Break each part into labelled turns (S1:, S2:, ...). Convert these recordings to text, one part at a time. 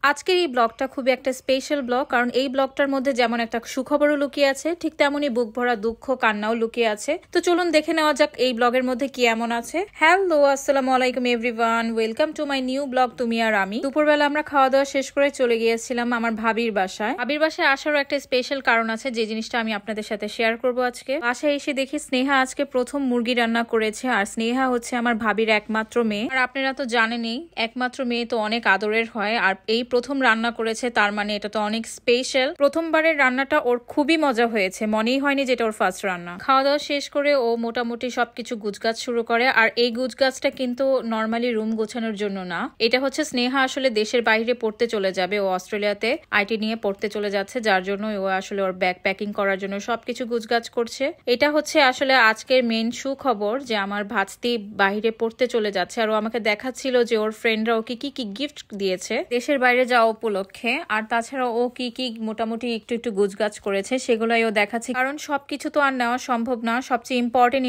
S1: আজকের এই ব্লগটা খুবই একটা স্পেশাল ব্লগ, কারণ এই ব্লগটার মধ্যে যেমন একটা সুখবরও লুকিয়ে আছে, ঠিক তেমনই বুক ভরা দুঃখ কান্নাও লুকিয়ে আছে। তো চলুন দেখে নেওয়া যাক এই ব্লগের মধ্যে কি এমন আছে। হ্যালো, আসসালামু আলাইকুম everyone, welcome to my new blog তুমি আর আমি। দুপুরবেলা আমরা খাওয়া দাওয়া শেষ করে চলে গিয়েছিলাম আমার ভাবির বাসায়। ভাবির বাসায় আসারও একটা স্পেশাল কারণ আছে, যে জিনিসটা আমি আপনাদের সাথে শেয়ার করবো আজকে। বাসায় এসে দেখি স্নেহা আজকে প্রথম মুরগি রান্না করেছে, আর স্নেহা হচ্ছে আমার ভাবির একমাত্র মেয়ে। আর আপনারা তো জানেনই, একমাত্র মেয়ে তো অনেক আদরের হয়, আর এই প্রথম রান্না করেছে, তার মানে এটা তো অনেক স্পেশাল। প্রথমবারের রান্নাটা ওর খুবই মজা হয়েছে, মনেই হয়নি যেটা ওর ফার্স্ট রান্না। খাওয়া দাওয়া শেষ করে ও মোটামুটি সবকিছু গুছগাছ শুরু করে। আর এই গুছগাছটা কিন্তু নর্মালি রুম গোছানোর জন্য না, এটা হচ্ছে স্নেহা আসলে দেশের বাইরে পড়তে চলে যাবে। ও অস্ট্রেলিয়াতে আইটি নিয়ে পড়তে চলে যাচ্ছে, যার জন্য ও আসলে ওর ব্যাগ প্যাকিং করার জন্য সবকিছু গুছগাছ করছে। এটা হচ্ছে আসলে আজকের মেন সুখবর, যে আমার ভাস্তি বাইরে পড়তে চলে যাচ্ছে। আর ও আমাকে দেখাচ্ছিল যে ওর ফ্রেন্ডরা ওকে কি কি গিফট দিয়েছে দেশের বাইরে যাওয়া উপলক্ষে। আর তাছাড়া ও কি কি মোটামুটি একটু একটু গুছগাছ করেছে, সেগুলাই ও দেখাচ্ছে। কারণ সবকিছু তো আর নেওয়া সম্ভব না, সবচেয়ে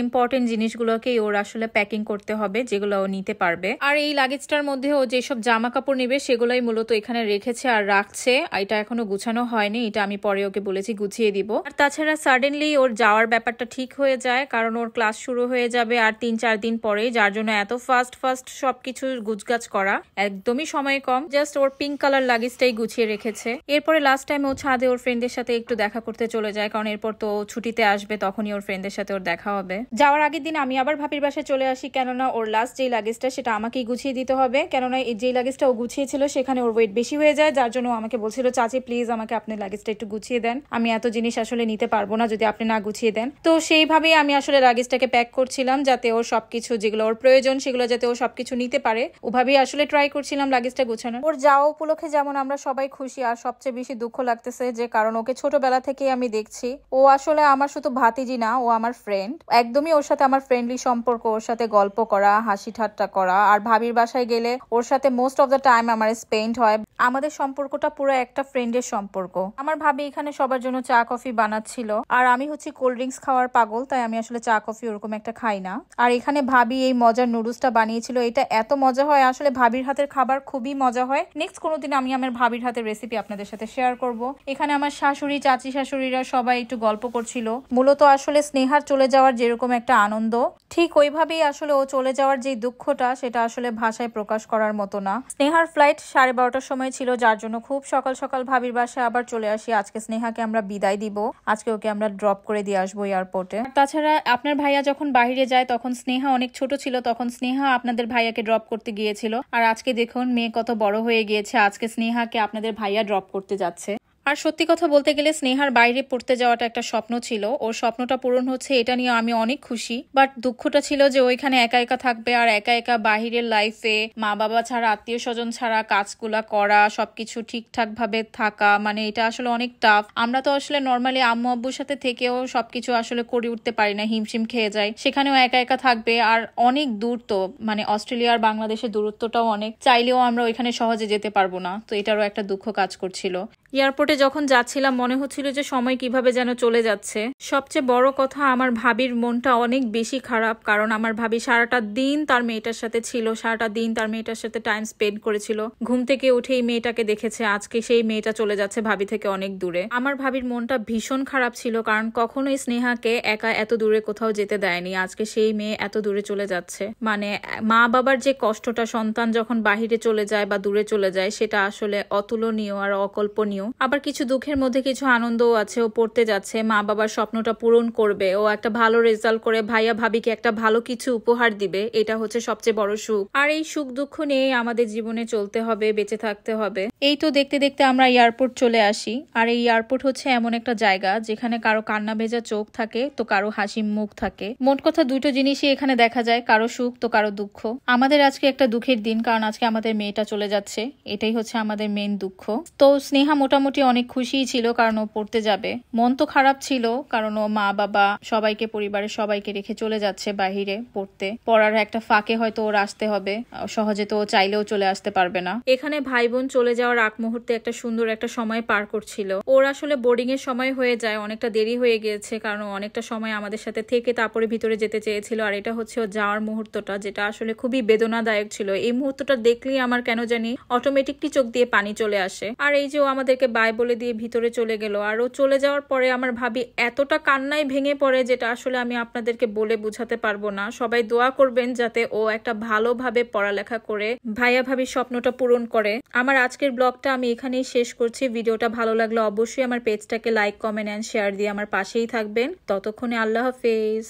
S1: ইম্পর্টেন্ট জিনিসগুলোকেই ওর আসলে প্যাকিং করতে হবে, যেগুলো ও নিতে পারবে। আর এই লাগেজটার মধ্যে ও যেসব জামা কাপড় নেবে সেগুলাই মূলত এখানে রেখেছে আর রাখছে। এটা এখনো গুছানো হয়নি, এটা আমি পরে ওকে বলেছি গুছিয়ে দিব। আর তাছাড়া সাডেনলি ওর যাওয়ার ব্যাপারটা ঠিক হয়ে যায়, কারণ ওর ক্লাস শুরু হয়ে যাবে আর 3-4 দিন পরে, যার জন্য এত ফাস্ট সবকিছু গুছগাছ করা একদমই সময় কম। জাস্ট ওর পিঙ্ক কালার লাগেজটাই গুছিয়ে রেখেছে। এরপরে লাস্ট টাইম ও ছাদে ওর ফ্রেন্ডের সাথে একটু দেখা করতে চলে যায়, কারণ এরপর তো ছুটিতে আসবে, তখনই ওর ফ্রেন্ডের সাথে ওর দেখা হবে। যাওয়ার আগের দিন আমি আবার ভাবির বাসায় চলে আসি, কেননা ওর লাস্ট যেই লাগেজটা সেটা আমাকেই গুছিয়ে দিতে হবে। কেননা যেই লাগেজটা ও গুছিয়েছিল সেখানে ওর ওয়েট বেশি হয়ে যায়, যার জন্য আমাকে বলছিল, চাচি প্লিজ আমাকে আপনি লাগেজটা একটু গুছিয়ে দেন, আমি এত জিনিস আসলে নিতে পারবো না যদি আপনি না গুছিয়ে দেন। তো সেইভাবেই আমি আসলে লাগেজটাকে প্যাক করছিলাম, যাতে ওর সবকিছু যেগুলো ওর প্রয়োজন সেগুলো যাতে ও সবকিছু নিতে পারে, ওভাবেই আসলে ট্রাই করছিলাম লাগেজটা গুছানো। ওর যাওয়া উপলক্ষে যেমন আমরা সবাই খুশি, আর সবচেয়ে বেশি দুঃখ লাগতেছে যে কারণ ওকে ছোটবেলা থেকেই আমি দেখছি। ও আসলে আমার শুধু ভাতিজি না, ও আমার ফ্রেন্ড। একদমই ওর সাথে আমার ফ্রেন্ডলি সম্পর্ক, ওর সাথে গল্প করা, হাসি ঠাট্টা করা। আর ভাবির বাসায় গেলে ওর সাথে মোস্ট অফ দ্য টাইম আমার স্পেন্ড হয়। আমাদের সম্পর্কটা পুরো একটা ফ্রেন্ডের সম্পর্ক। আমার ভাবি এখানে সবার জন্য চা কফি বানাচ্ছিল, আর আমি হচ্ছে কোল্ড ড্রিঙ্কস খাওয়ার পাগল, তাই আমি আসলে চা কফি ওরকম একটা খাই না। আর এখানে ভাবি এই মজার নুডলসটা বানিয়েছিল, এটা এত মজা হয়, আসলে ভাবির হাতের খাবার খুবই মজা হয়। নেক্সট কোনোদিন আমি আমার ভাবির হাতের রেসিপি আপনাদের সাথে শেয়ার করব। এখানে আমার শাশুড়ি, চাচি শাশুড়িরা সবাই একটু গল্প করছিল। মূলত আসলে স্নেহার চলে যাওয়ার যেরকম একটা আনন্দ, ঠিক ওইভাবেই আসলে ও চলে যাওয়ার যে দুঃখটা, সেটা আসলে ভাষায় প্রকাশ করার মতো না। স্নেহার ফ্লাইট 12:30টার সময় ছিল, যার জন্য খুব সকাল সকাল ভাবির বাসায় আবার চলে আসি। আজকে স্নেহাকে আমরা বিদায় দিব, আজকে ওকে আমরা ড্রপ করে দিয়ে আসবো এয়ারপোর্টে। তাছাড়া আপনার ভাইয়া যখন বাইরে যায় তখন স্নেহা অনেক ছোট ছিল, তখন স্নেহা আপনাদের ভাইয়াকে ড্রপ করতে গিয়েছিল। আর আজকে দেখুন মেয়ে কত বড় হয়ে গিয়েছে, আজকে স্নেহাকে আপনাদের ভাইয়া ড্রপ করতে যাচ্ছে। আর সত্যি কথা বলতে গেলে স্নেহার বাইরে পড়তে যাওয়াটা একটা স্বপ্ন ছিল, ওর স্বপ্নটা পূরণ হচ্ছে, এটা নিয়ে আমি অনেক খুশি। বাট দুঃখটা ছিল যে ওইখানে একা একা থাকবে, আর একা একা বাহিরের লাইফে মা বাবা ছাড়া, আত্মীয় স্বজন ছাড়া কাজগুলা করা, সবকিছু ঠিকঠাক ভাবে থাকা, মানে এটা আসলে অনেক টাফ। আমরা তো আসলে নর্মালি আম্মু আব্বুর সাথে থেকেও সবকিছু আসলে করে উঠতে পারি না, হিমশিম খেয়ে যায়। সেখানেও একা একা থাকবে, আর অনেক দূর তো, মানে অস্ট্রেলিয়া আর বাংলাদেশের দূরত্বটাও অনেক, চাইলেও আমরা ওইখানে সহজে যেতে পারবো না। তো এটারও একটা দুঃখ কাজ করছিল। এয়ারপোর্টে যখন যাচ্ছিলাম মনে হচ্ছিল যে সময় কিভাবে যেন চলে যাচ্ছে। সবচেয়ে বড় কথা, আমার ভাবির মনটা অনেক বেশি খারাপ, কারণ আমার ভাবি সারাটা দিন তার মেয়েটার সাথে ছিল, সারাটা দিন তার মেয়েটার সাথে টাইম স্পেন্ড করেছিল। ঘুম থেকে উঠেই মেয়েটাকে দেখেছে, আজকে সেই মেয়েটা চলে যাচ্ছে ভাবি থেকে অনেক দূরে। আমার ভাবির মনটা ভীষণ খারাপ ছিল, কারণ কখনোই স্নেহাকে একা এত দূরে কোথাও যেতে দেয়নি, আজকে সেই মেয়ে এত দূরে চলে যাচ্ছে। মানে মা বাবার যে কষ্টটা সন্তান যখন বাহিরে চলে যায় বা দূরে চলে যায়, সেটা আসলে অতুলনীয় আর অকল্পনীয়। আবার কিছু দুঃখের মধ্যে কিছু আনন্দও আছে। ও পড়তে যাচ্ছে, মা বাবার স্বপ্নটা পূরণ করবে, ও একটা ভালো রেজাল্ট করে ভাইয়া ভাবিকে একটা ভালো কিছু উপহার দিবে, এটা হচ্ছে সবচেয়ে বড় সুখ। আর এই সুখ দুঃখ নিয়ে আমাদের জীবনে চলতে হবে, বেঁচে থাকতে হবে। এই তো দেখতে দেখতে আমরা এয়ারপোর্ট চলে আসি। আর এই এয়ারপোর্ট হচ্ছে এমন একটা জায়গা যেখানে কারো কান্না ভেজা চোখ থাকে, তো কারো হাসি মুখ থাকে। মোট কথা দুটো জিনিসই এখানে দেখা যায়, কারো সুখ তো কারো দুঃখ। আমাদের আজকে একটা দুঃখের দিন, কারণ আজকে আমাদের মেয়েটা চলে যাচ্ছে, এটাই হচ্ছে আমাদের মেন দুঃখ। তো স্নেহা মোটামুটি অনেক খুশিই ছিল কারণ ও পড়তে যাবে। মন তো খারাপ ছিল কারণ ও মা বাবা সবাইকে, পরিবারের সবাইকে রেখে চলে যাচ্ছে বাহিরে পড়তে। পড়ার একটা ফাঁকে হয়তো ওর আসতে হবে, সহজে তো ও চাইলেও চলে আসতে পারবে না। এখানে ভাই বোন চলে যাওয়ার আগ মুহূর্তে একটা সুন্দর একটা সময় পার করছিল। ওর আসলে বোর্ডিং এর সময় হয়ে যায়, অনেকটা দেরি হয়ে গিয়েছে কারণ অনেকটা সময় আমাদের সাথে থেকে তারপরে ভিতরে যেতে চেয়েছিল। আর এটা হচ্ছে ও যাওয়ার মুহূর্তটা, যেটা আসলে খুবই বেদনাদায়ক ছিল। এই মুহূর্তটা দেখলেই আমার কেন জানি অটোমেটিকলি চোখ দিয়ে পানি চলে আসে। আর এই যে ও আমাদেরকে বাই বলে দিয়ে ভিতরে চলে গেল, আর ও চলে যাওয়ার পরে আমার ভাবি এতটা কান্নায় ভেঙে পড়ে যেটা আসলে আমি আপনাদেরকে বলে বুঝাতে পারবো না। সবাই দোয়া করবেন যাতে ও একটা ভালোভাবে পড়ালেখা করে ভাইয়া ভাবির স্বপ্নটা পূরণ করে। আমার আজকের ব্লগটা আমি এখানেই শেষ করছি। ভিডিওটা ভালো লাগলে অবশ্যই আমার পেজটাকে লাইক, কমেন্ট এন্ড শেয়ার দিয়ে আমার পাশেই থাকবেন। ততক্ষণে আল্লাহ হাফেজ।